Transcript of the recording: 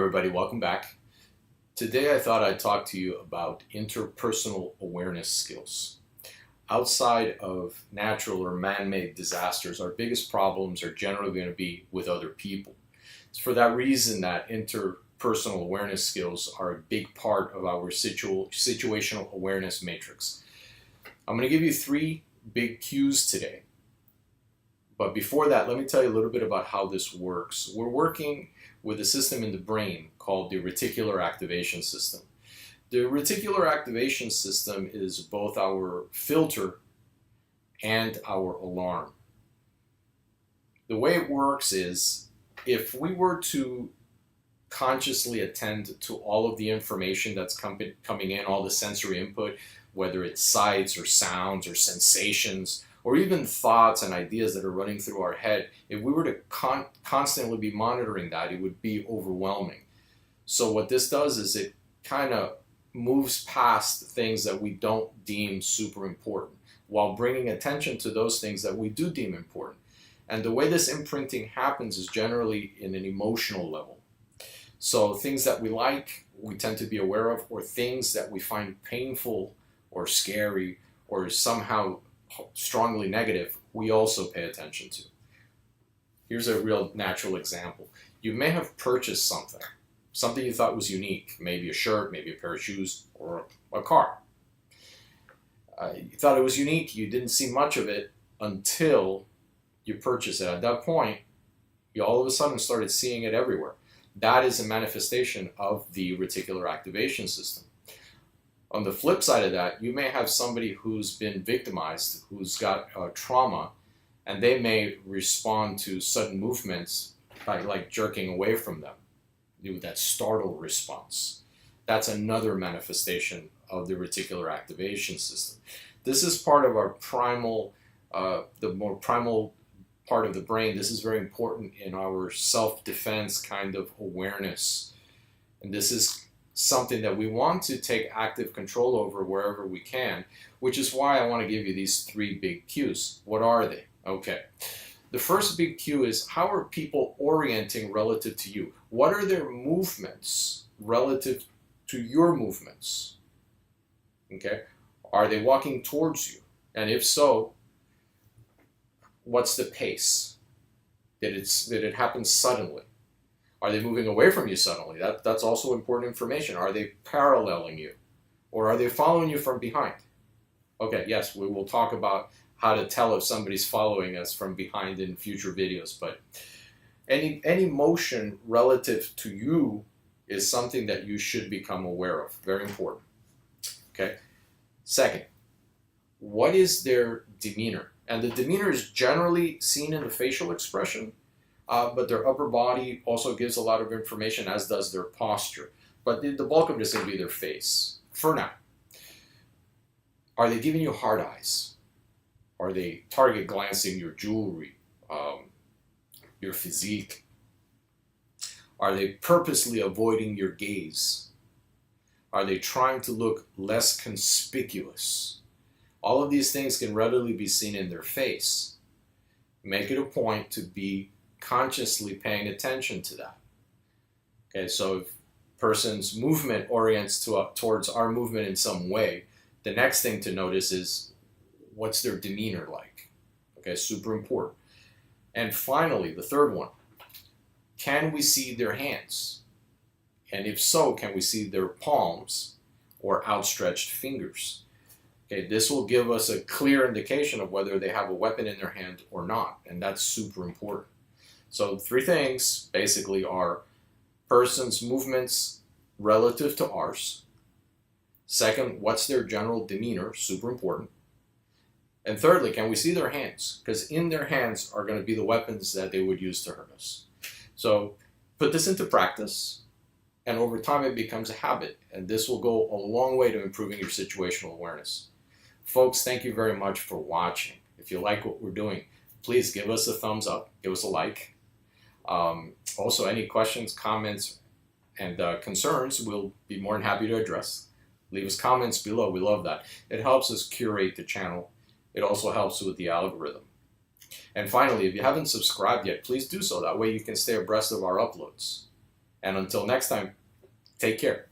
everybody, welcome back. Today I thought I'd talk to you about interpersonal awareness skills. Outside of natural or man-made disasters, our biggest problems are generally going to be with other people. It's for that reason that interpersonal awareness skills are a big part of our situational awareness matrix. I'm going to give you 3 big cues today. But before that, let me tell you a little bit about how this works. We're working with a system in the brain called the reticular activation system. The reticular activation system is both our filter and our alarm. The way it works is, if we were to consciously attend to all of the information that's coming in, all the sensory input, whether it's sights or sounds or sensations, or even thoughts and ideas that are running through our head, if we were to constantly be monitoring that, it would be overwhelming. So what this does is it kind of moves past things that we don't deem super important, while bringing attention to those things that we do deem important. And the way this imprinting happens is generally in an emotional level. So things that we like, we tend to be aware of, or things that we find painful or scary or somehow strongly negative, we also pay attention to. Here's a real natural example. You may have purchased something you thought was unique, maybe a shirt, maybe a pair of shoes, or a car. You thought it was unique, you didn't see much of it until you purchased it. At that point, you all of a sudden started seeing it everywhere. That is a manifestation of the reticular activation system. On the flip side of that, you may have somebody who's been victimized, who's got trauma, and they may respond to sudden movements by like jerking away from them. That startle response. That's another manifestation of the reticular activation system. This is part of our primal, the more primal part of the brain. This is very important in our self-defense kind of awareness. And this is something that we want to take active control over wherever we can, which is why I want to give you these 3 big cues. What are they? Okay. The first big cue is, how are people orienting relative to you? What are their movements relative to your movements? Okay. Are they walking towards you? And if so, what's the pace? Did it happen suddenly? Are they moving away from you suddenly? That's also important information. Are they paralleling you? Or are they following you from behind? Okay, yes, we will talk about how to tell if somebody's following us from behind in future videos, but any motion relative to you is something that you should become aware of. Very important. Okay. Second, what is their demeanor? And the demeanor is generally seen in the facial expression, but their upper body also gives a lot of information, as does their posture. But the bulk of it is going to be their face. For now, are they giving you hard eyes? Are they target glancing your jewelry, your physique? Are they purposely avoiding your gaze? Are they trying to look less conspicuous? All of these things can readily be seen in their face. Make it a point to be consciously paying attention to that. Okay, so if a person's movement orients towards our movement in some way, the next thing to notice is, what's their demeanor like? Okay, super important. And finally, the third one, can we see their hands? And if so, can we see their palms or outstretched fingers? Okay, this will give us a clear indication of whether they have a weapon in their hand or not, and that's super important. So 3 things basically are: person's movements relative to ours. Second, what's their general demeanor? Super important. And thirdly, can we see their hands? Because in their hands are going to be the weapons that they would use to hurt us. So put this into practice, and over time it becomes a habit, and this will go a long way to improving your situational awareness. Folks, thank you very much for watching. If you like what we're doing, please give us a thumbs up, give us a like. Also, any questions, comments, and concerns, we'll be more than happy to address. Leave us comments below. We love that. It helps us curate the channel. It also helps with the algorithm. And finally, if you haven't subscribed yet, please do so. That way you can stay abreast of our uploads. And until next time, take care.